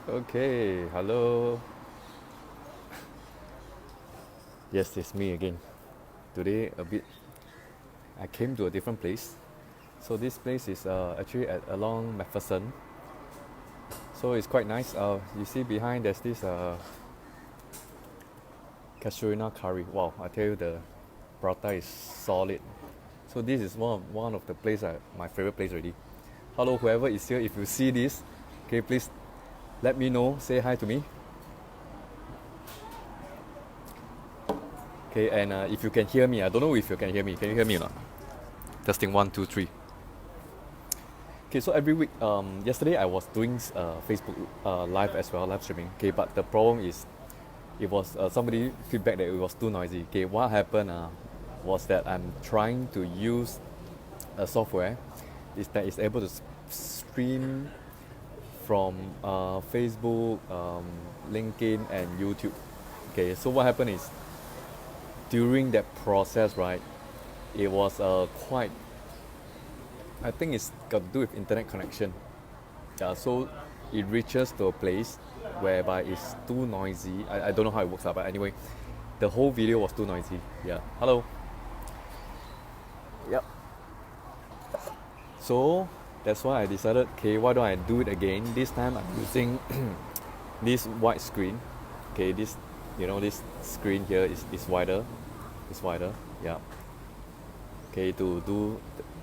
Okay, hello. Yes, it's me again. Today, I came to a different place. So this place is actually along Macpherson. So it's quite nice. You see behind there's this casuarina curry. Wow, I tell you the prata is solid. So this is one of the place my favorite place already. Hello, whoever is here. If you see this, okay, please let me know. Say hi to me. Okay, and if you can hear me, I don't know if you can hear me. Can you hear me or not? Testing one, two, three. Okay, so every week, yesterday I was doing Facebook live as well, live streaming. Okay, but the problem is, it was somebody feedback that it was too noisy. Okay, what happened was that I'm trying to use a software that is able to stream from Facebook, LinkedIn, and YouTube. Okay, so what happened is during that process, right? It was quite. I think it's got to do with internet connection. Yeah, so it reaches to a place whereby it's too noisy. I don't know how it works out, but anyway, the whole video was too noisy. Yeah. Hello. Yep. So that's why I decided, okay, why don't I do it again? This time I'm using this wide screen. Okay, this screen here is wider. It's wider. Yeah. Okay, to do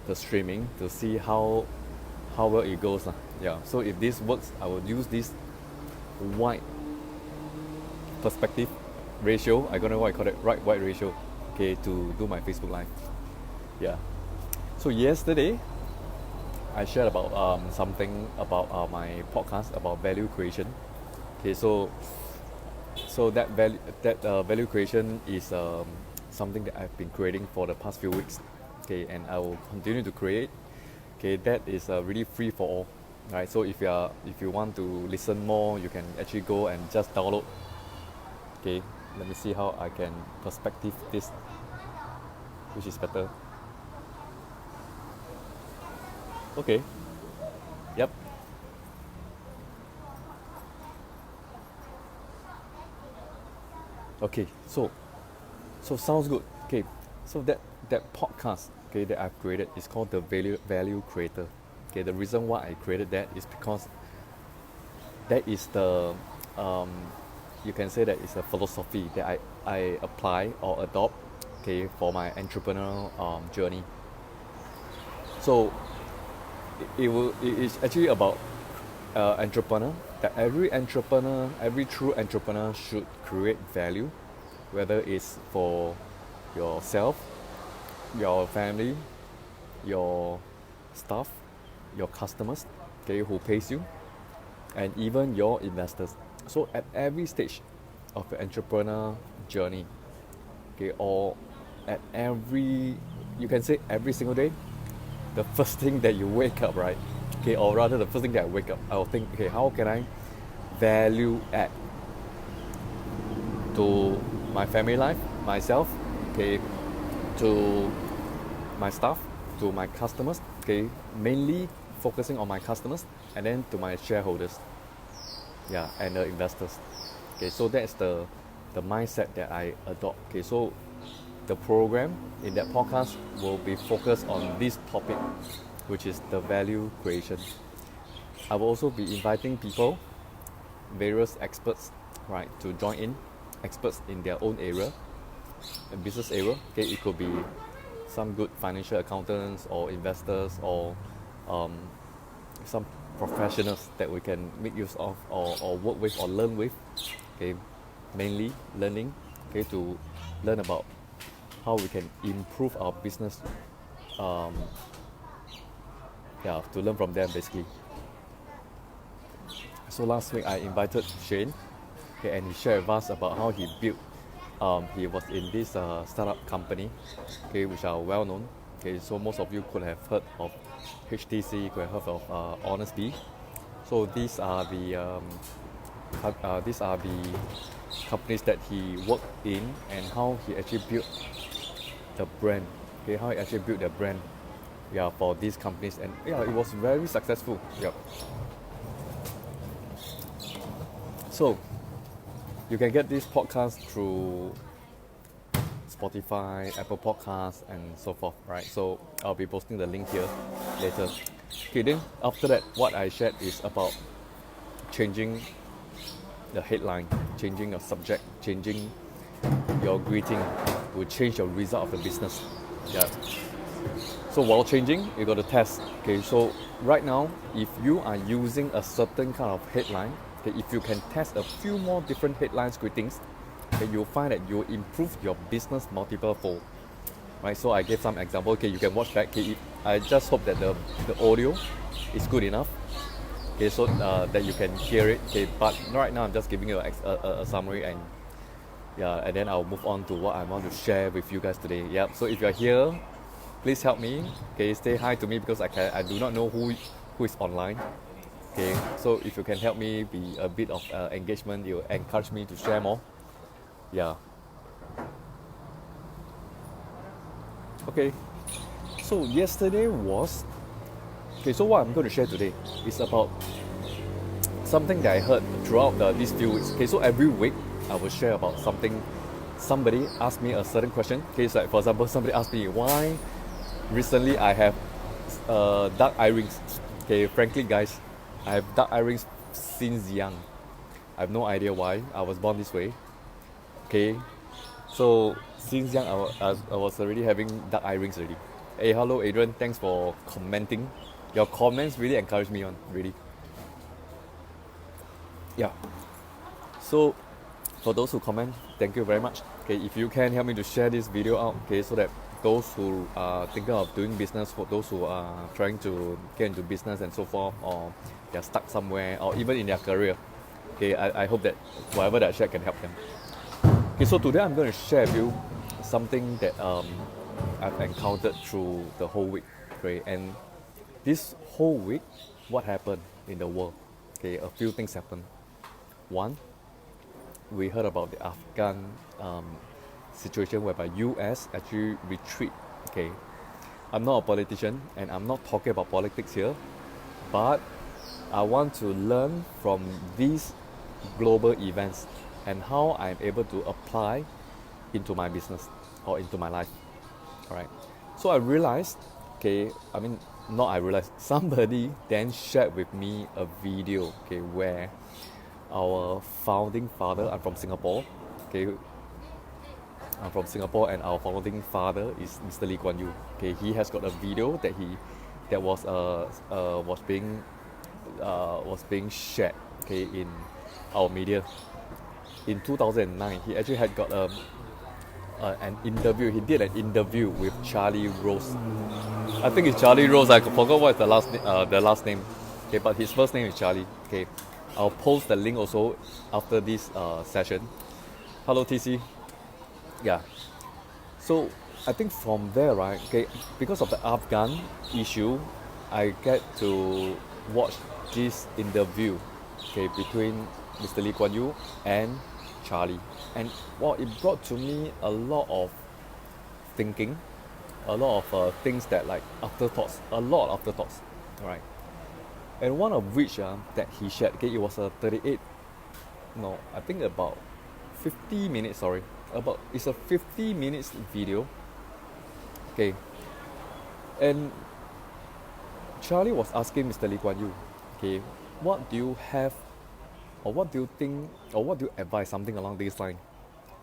the streaming to see how well it goes. Yeah. So if this works, I will use this wide perspective ratio. I don't know what I call it, right wide ratio. Okay, to do my Facebook Live. Yeah. So yesterday, I shared about something about my podcast about value creation. Okay, so that value creation is something that I've been creating for the past few weeks. Okay, and I will continue to create. Okay, that is really free for all. Right. So if you want to listen more, you can actually go and just download. Okay, let me see how I can perspective this, which is better. Okay. Yep. Okay. So sounds good. Okay. So that podcast, okay, that I've created is called the value creator. Okay. The reason why I created that is because that is the um, you can say that it's a philosophy that I apply or adopt, okay, for my entrepreneurial journey. So it is actually about entrepreneur, that every true entrepreneur should create value, whether it's for yourself, your family, your staff, your customers, okay, who pays you, and even your investors. So at every stage of your entrepreneur journey, okay, or at every, you can say every single day, the first thing that you wake up, right? Okay, or rather the first thing that I wake up, I'll think, okay, how can I value add to my family life, myself, okay, to my staff, to my customers, okay, mainly focusing on my customers, and then to my shareholders, yeah, and the investors. Okay, so that's the mindset that I adopt. Okay, so the program in that podcast will be focused on this topic, which is the value creation. I will also be inviting people, various experts, right, to join in, experts in their own area, a business area. Okay, it could be some good financial accountants or investors or um, some professionals that we can make use of or work with or learn with. Okay, mainly learning. Okay, to learn about how we can improve our business. Um, yeah, to learn from them basically. So last week I invited Shane, okay, and he shared with us about how he built. He was in this startup company, okay, which are well known. Okay, so most of you could have heard of HTC, could have heard of Honestbee. So these are the companies that he worked in and how he actually built the brand. Okay, how he actually built the brand, yeah, for these companies, and yeah, it was very successful. Yep. So you can get this podcast through Spotify, Apple Podcasts, and so forth, right? So I'll be posting the link here later. Okay, then after that, what I shared is about changing the headline, changing your subject, changing your greeting will change the result of the business. Yeah. So while changing, you got to test. Okay, so right now, if you are using a certain kind of headline, okay, if you can test a few more different headlines, greetings, okay, you'll find that you'll improve your business multiple fold. Right, so I gave some example. Okay, you can watch back. Okay, I just hope that the audio is good enough. Okay, so that you can hear it. Okay, but right now I'm just giving you a summary, and yeah, and then I'll move on to what I want to share with you guys today. Yeah, so if you're here, please help me. Okay, say hi to me because I do not know who is online. Okay, so if you can help me be a bit of engagement, you encourage me to share more. Yeah. Okay, so yesterday was, okay, so what I'm going to share today is about something that I heard throughout these few weeks. Okay, so every week I will share about something. Somebody asked me a certain question. Okay, so like for example, somebody asked me why recently I have dark eye rings. Okay, frankly guys, I have dark eye rings since young. I have no idea why. I was born this way. Okay, so since young I was already having dark eye rings already. Hey, hello Adrian, thanks for commenting. Your comments really encourage me on, really. Yeah. So for those who comment, thank you very much. Okay, if you can help me to share this video out, okay, so that those who are thinking of doing business, for those who are trying to get into business and so forth, or they're stuck somewhere, or even in their career, okay, I hope that whatever that I share can help them. Okay, so today I'm going to share with you something that I've encountered through the whole week. Okay, and this whole week, what happened in the world? Okay, a few things happened. One, we heard about the Afghan situation whereby US actually retreat. Okay, I'm not a politician and I'm not talking about politics here, but I want to learn from these global events and how I'm able to apply into my business or into my life. Alright, so I realized, okay, somebody then shared with me a video, okay, where our founding father, I'm from Singapore, okay, I'm from Singapore, and our founding father is Mr. Lee Kuan Yew. Okay, he has got a video that was being shared, okay, in our media. In 2009, he actually had got an interview. He did an interview with Charlie Rose. I think it's Charlie Rose. I forgot what is the last name. Okay, but his first name is Charlie. Okay, I'll post the link also after this session. Hello TC. Yeah. So I think from there, right? Okay, because of the Afghan issue, I get to watch this interview, okay, between Mr. Lee Kuan Yew and Charlie, and it brought to me a lot of thinking, a lot of things that like afterthoughts, right? And one of which that he shared, okay, it was a 50 minutes, it's a 50 minutes video, okay, and Charlie was asking Mr. Lee Kuan Yew, okay, what do you have, or what do you think, or what do you advise, something along this line,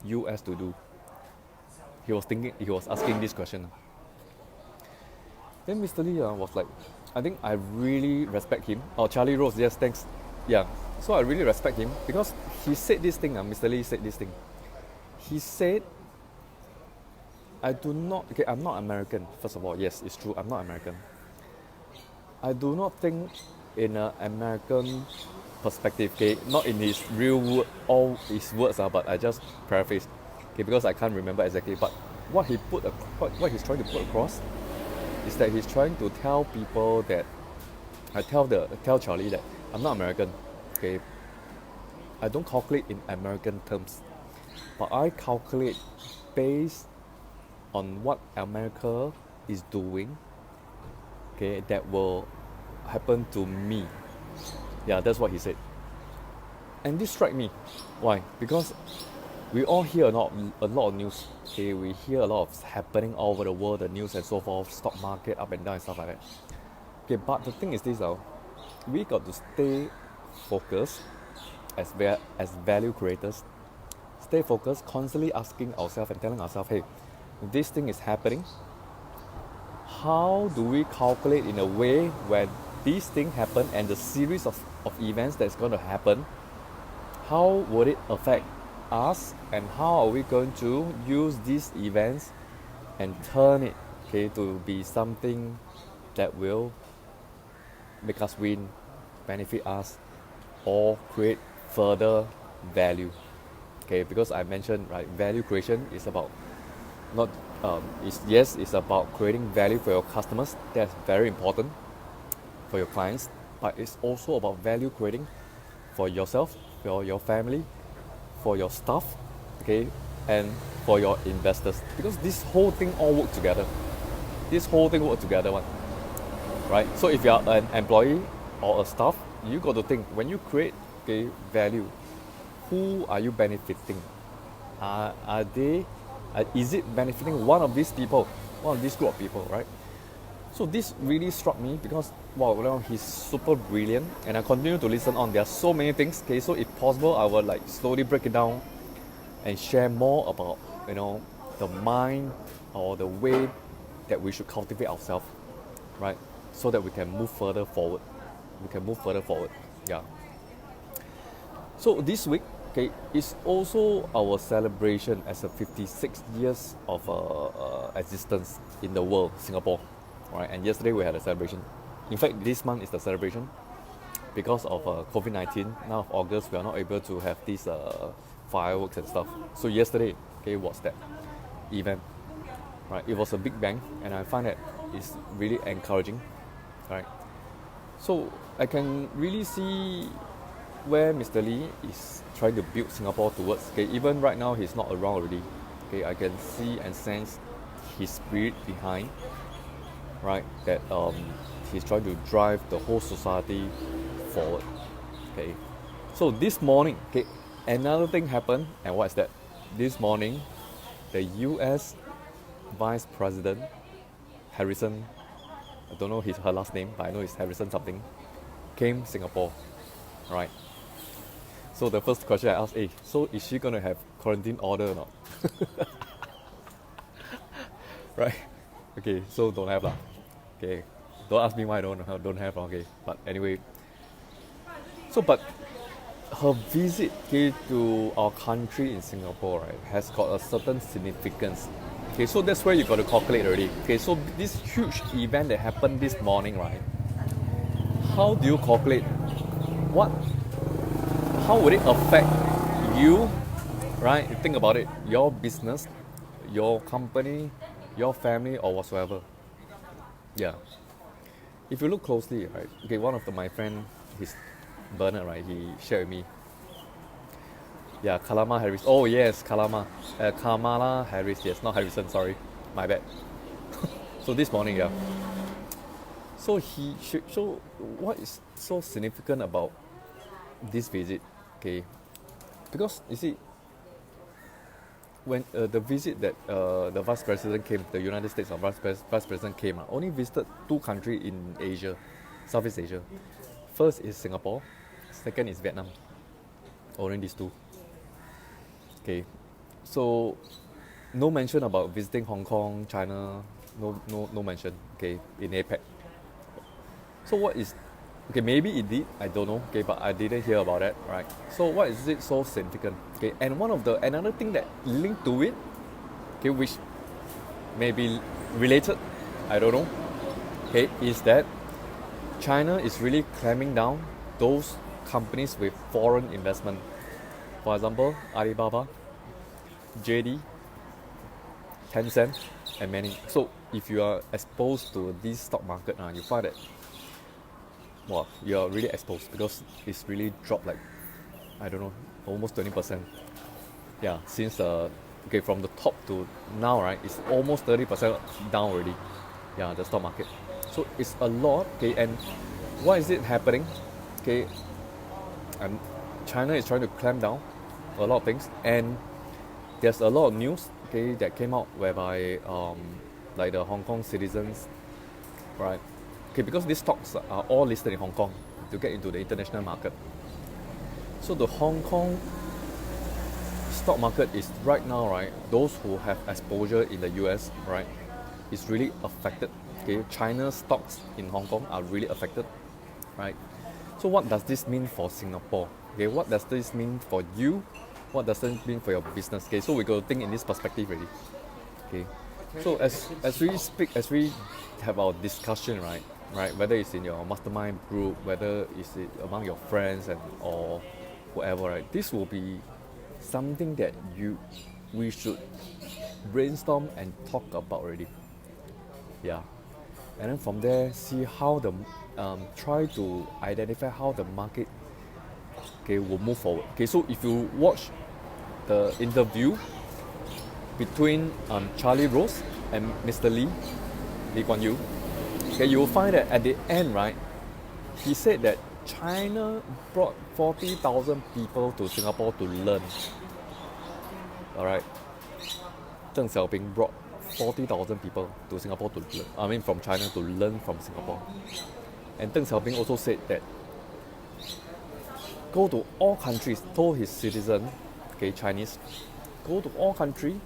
US to do? He was asking this question. Then Mr. Lee was like, I think I really respect him. Oh, Charlie Rose, yes, thanks. Yeah, so I really respect him because he said this thing, Mr. Lee said this thing. He said, I'm not American, first of all. Yes, it's true, I'm not American. I do not think in an American perspective, okay, not in his real all his words, but I just paraphrase, okay, because I can't remember exactly. But what he's trying to put across is that he's trying to tell people that tell Charlie that I'm not American, okay. I don't calculate in American terms, but I calculate based on what America is doing, okay, that will happen to me. Yeah, that's what he said. And this struck me. Why? Because we all hear a lot of news. Okay, we hear a lot of happening all over the world, the news and so forth, stock market up and down and stuff like that. Okay, but the thing is this though, we got to stay focused as value creators. Stay focused, constantly asking ourselves and telling ourselves, hey, this thing is happening. How do we calculate in a way where these things happen and the series of events that's going to happen, how would it affect us and how are we going to use these events and turn it, okay, to be something that will make us win, benefit us, or create further value. Okay, because I mentioned, right, value creation is about not it's about creating value for your customers. That's very important for your clients, but it's also about value creating for yourself, for your family, for your staff, okay, and for your investors. Because this whole thing all work together. This whole thing work together, one, right? So if you are an employee or a staff, you got to think when you create, okay, value, who are you benefiting? Is it benefiting one of these people, one of this group of people, right? So this really struck me because, wow, you know, he's super brilliant, and I continue to listen on. There are so many things. Okay, so if possible, I will like slowly break it down and share more about, you know, the mind or the way that we should cultivate ourselves, right? So that we can move further forward. Yeah. So this week, okay, is also our celebration as a 56 years of existence in the world, Singapore. Right, and yesterday we had a celebration. In fact, this month is the celebration because of COVID-19. Now of August, we are not able to have these fireworks and stuff. So yesterday, okay, was that event. Right, it was a big bang, and I find that it's really encouraging. Right, so I can really see where Mr. Lee is trying to build Singapore towards. Okay, even right now he's not around already. Okay, I can see and sense his spirit behind. Right, that he's trying to drive the whole society forward. Okay, so this morning, okay, another thing happened, and what's that? This morning, the U.S. Vice President Harrison, I don't know her last name, but I know it's Harrison something, came Singapore. Right. So the first question I asked, hey, so is she gonna have quarantine order or not? Right. Okay, so don't have lah. Okay, don't ask me why I don't have. Okay, but anyway. So, but her visit, okay, to our country in Singapore, right, has got a certain significance. Okay, so that's where you got to calculate already. Okay, so this huge event that happened this morning, right? How do you calculate? How would it affect you, right? You think about it, your business, your company, your family, or whatsoever. Yeah. If you look closely, right? Okay, one of my friend, his Bernard, right? He shared with me. Yeah, Kamala Harris. Oh yes, Kamala Harris. Yes, not Harrison. Sorry, my bad. So this morning, yeah. So what is so significant about this visit? Okay, because you see, when the visit that the Vice President came, the United States of Vice President came, only visited 2 countries in Asia, Southeast Asia. First is Singapore, second is Vietnam. Only these 2. Okay, so no mention about visiting Hong Kong, China, no mention. Okay, in APEC. So what is, okay, maybe it did, I don't know, okay, but I didn't hear about that, right? So what is it so significant? Okay, and another thing that linked to it, okay, which may be related, I don't know, okay, is that China is really clamping down those companies with foreign investment. For example, Alibaba, JD, Tencent, and many. So if you are exposed to this stock market, you find that, well, you are really exposed because it's really dropped like, I don't know, almost 20%. Yeah, since okay, from the top to now, right, it's almost 30% down already. Yeah, the stock market. So it's a lot. Okay, and why is it happening? Okay, China is trying to clamp down a lot of things, and there's a lot of news, okay, that came out whereby like the Hong Kong citizens, right? Okay, because these stocks are all listed in Hong Kong to get into the international market. So the Hong Kong stock market is right now, right? Those who have exposure in the US, right, is really affected. Okay, China's stocks in Hong Kong are really affected, right? So what does this mean for Singapore? Okay, what does this mean for you? What does this mean for your business? Okay, so we got to think in this perspective already. Okay, so as we speak, as we have our discussion, right, whether it's in your mastermind group, whether it's among your friends and or whatever, right, this will be something that we should brainstorm and talk about already. Yeah, and then from there, see how the try to identify how the market, okay, will move forward. Okay, so if you watch the interview between Charlie Rose and Mr. Lee Kuan Yew, okay, you will find that at the end, right, he said that China brought 40,000 people to Singapore to learn. Alright, Deng Xiaoping brought 40,000 people to Singapore to learn. I mean, from China to learn from Singapore. And Deng Xiaoping also said that go to all countries, told his citizens, okay, Chinese, go to all countries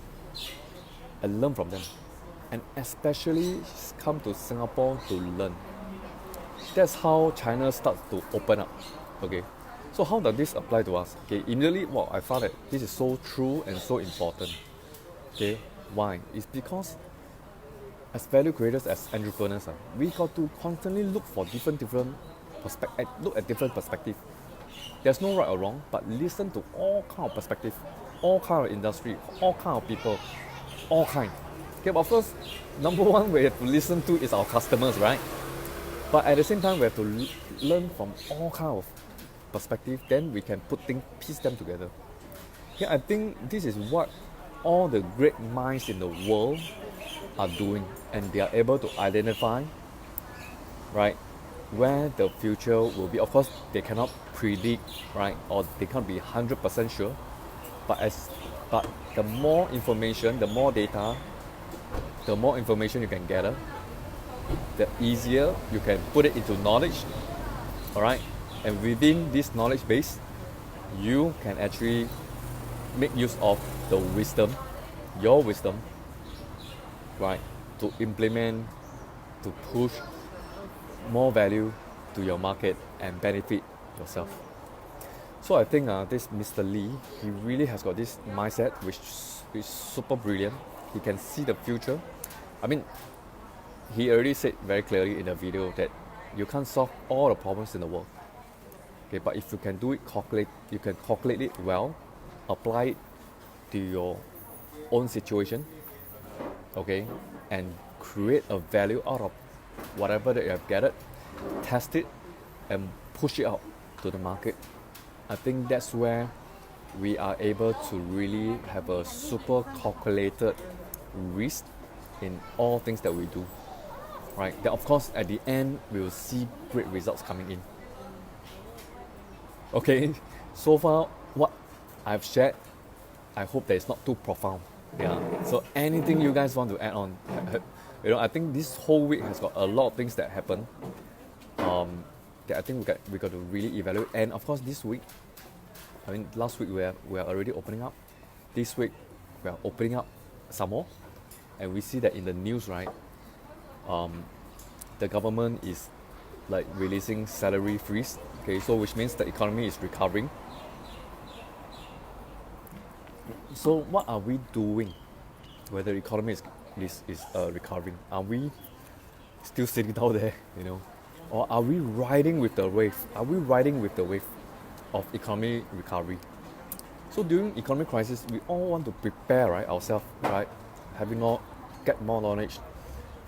and learn from them. And especially come to Singapore to learn. That's how China starts to open up. Okay, so how does this apply to us? Okay, immediately, well, I found that this is so true and so important. Okay, why? It's because as value creators, as entrepreneurs, we got to constantly look for different look at different perspectives. There's no right or wrong, but listen to all kind of perspective, all kind of industry, all kind of people, all kind. Okay, but first, number one we have to listen to is our customers, right? But at the same time, we have to learn from all kind of perspective. Then we can piece them together. Okay, I think this is what all the great minds in the world are doing, and they are able to identify, right, where the future will be. Of course, they cannot predict, right, or they can't be 100% sure. But the more information, the more data, the more information you can gather, the easier you can put it into knowledge, all right? And within this knowledge base, you can actually make use of the wisdom, your wisdom, right, to implement, to push more value to your market and benefit yourself. So I think this Mr. Lee, he really has got this mindset which is super brilliant. He can see the future. I mean, he already said very clearly in the video that you can't solve all the problems in the world. Okay, but if you can do it, you can calculate it well, apply it to your own situation, okay, and create a value out of whatever that you have gathered, test it, and push it out to the market. I think that's where we are able to really have a super calculated risk in all things that we do. Right? Then of course at the end we will see great results coming in. Okay, so far what I've shared, I hope that it's not too profound. Yeah. So anything you guys want to add on? I think this whole week has got a lot of things that happen. That I think we got to really evaluate. And of course this week, I mean last week we are already opening up. This week we are opening up some more, and we see that in the news, right? The government is like releasing salary freeze. Okay, so which means the economy is recovering. So what are we doing where the economy is recovering? Are we still sitting down there, or are we riding with the wave? Are we riding with the wave of economic recovery? So during economic crisis, we all want to prepare, right, ourselves, right, get more knowledge,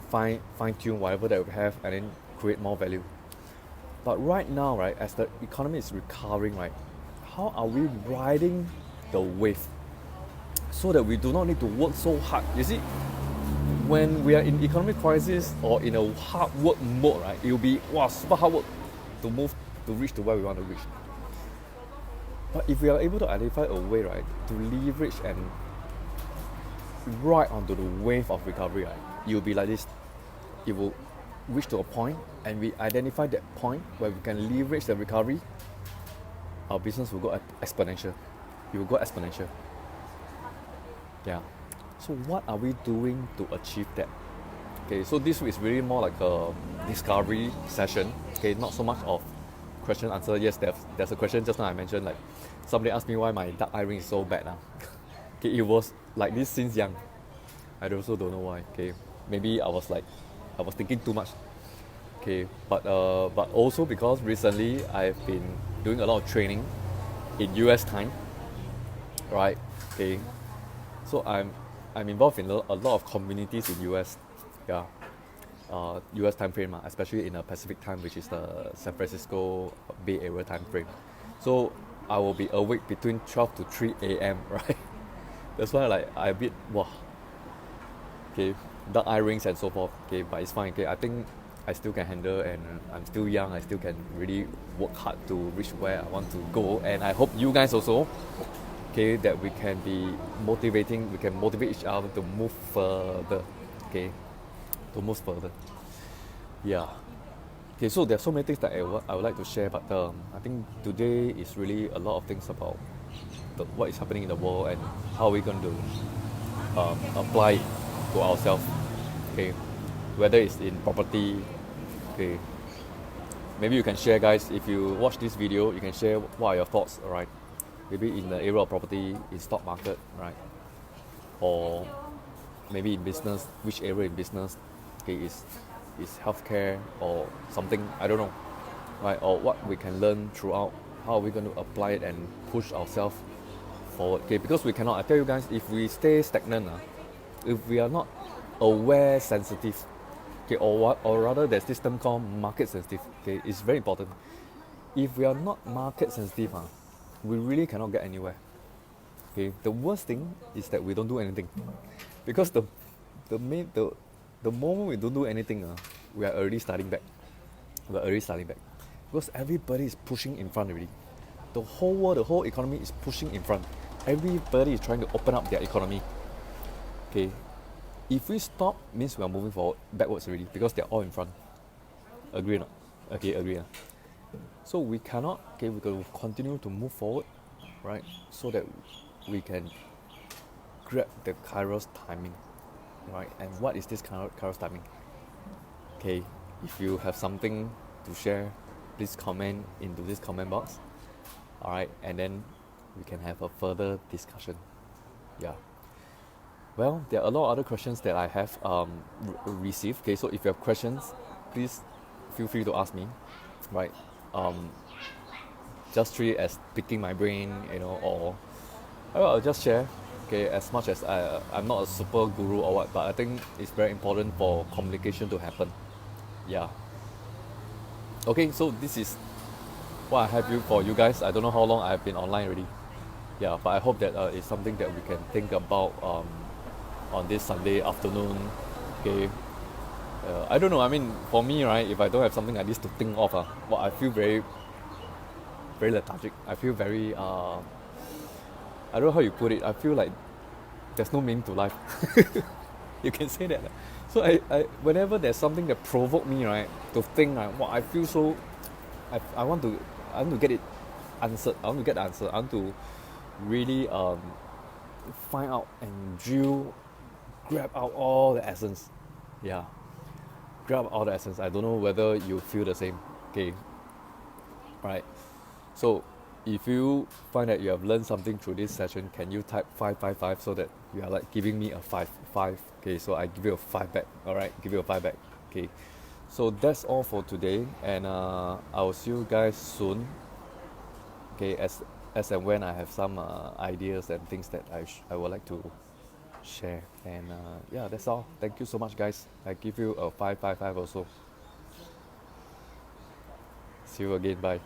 fine tune whatever that we have, and then create more value. But right now, right, as the economy is recovering, right, how are we riding the wave so that we do not need to work so hard? You see, when we are in economic crisis or in a hard work mode, right, it will be super hard work to reach to where we want to reach. But if we are able to identify a way, right, to leverage and ride onto the wave of recovery, right, you'll be like this. It will reach to a point, and we identify that point where we can leverage the recovery. Our business will go exponential. It will go exponential. Yeah. So what are we doing to achieve that? Okay, so this is really more like a discovery session. Okay, not so much of question answer. Yes, there's a question just now I mentioned, like somebody asked me why my dark eye ring is so bad now. Okay, it was like this since young. I also don't know why. Okay, maybe I was thinking too much. Okay, but also because recently I've been doing a lot of training in US time, right? Okay, so I'm involved in a lot of communities in US, yeah, US time frame, especially in the Pacific time, which is the San Francisco Bay Area time frame. So I will be awake between 12 to 3 a.m. right? That's why like I a bit wow. Okay, dark eye rings and so forth. Okay, but it's fine. Okay, I think I still can handle, and I'm still young. I still can really work hard to reach where I want to go, and I hope you guys also. Okay, that we can be motivating. We can motivate each other to move further. Okay, to move further. Yeah. Okay, so there's so many things that I would like to share, but I think today is really a lot of things about what is happening in the world and how we're going to apply it to ourselves. Okay, whether it's in property. Okay, maybe you can share, guys. If you watch this video, you can share what are your thoughts. All right, maybe in the area of property, in stock market, right, or maybe in business. Which area in business? Okay, is healthcare or something, I don't know, right? Or what we can learn throughout, how are we going to apply it and push ourselves forward? Okay, because we cannot, I tell you guys, if we stay stagnant, if we are not aware sensitive, okay, or rather there's this term called market sensitive. Okay, it's very important. If we are not market sensitive, we really cannot get anywhere. Okay, the worst thing is that we don't do anything, because the moment we don't do anything, we are already starting back. Because everybody is pushing in front already. The whole world, the whole economy is pushing in front. Everybody is trying to open up their economy. Okay, if we stop, means we are moving forward, backwards already, because they're all in front. Agree or not? Okay, agree. So we cannot, okay, we got to continue to move forward, right? So that we can grab the Kairos timing. Right, and what is this Kairos timing? Okay, if you have something to share, please comment into this comment box. Alright, and then we can have a further discussion. Yeah. Well, there are a lot of other questions that I have received. Okay, so if you have questions, please feel free to ask me. Right. Just treat it as picking my brain, or I'll just share. Okay, as much as I'm not a super guru or what, but I think it's very important for communication to happen. Yeah. Okay, so this is what I have for you guys. I don't know how long I've been online already. Yeah, but I hope that it's something that we can think about on this Sunday afternoon. Okay. I don't know. I mean, for me, right, if I don't have something like this to think of, I feel very, very lethargic. I feel very I don't know how you put it. I feel like there's no meaning to life. You can say that. So I whenever there's something that provoke me, right, to think, right, I feel so. I want to get it answered. I want to get the answer. I want to really find out and grab out all the essence. Yeah, grab all the essence. I don't know whether you feel the same. Okay, right. So if you find that you have learned something through this session, can you type 555 so that you are like giving me a 5. Okay, so I give you a 5 back. Alright, give you a 5 back. Okay, so that's all for today, and I will see you guys soon. Okay, as and when I have some ideas and things that I would like to share. And yeah, that's all. Thank you so much, guys. I give you a 555 also. See you again. Bye.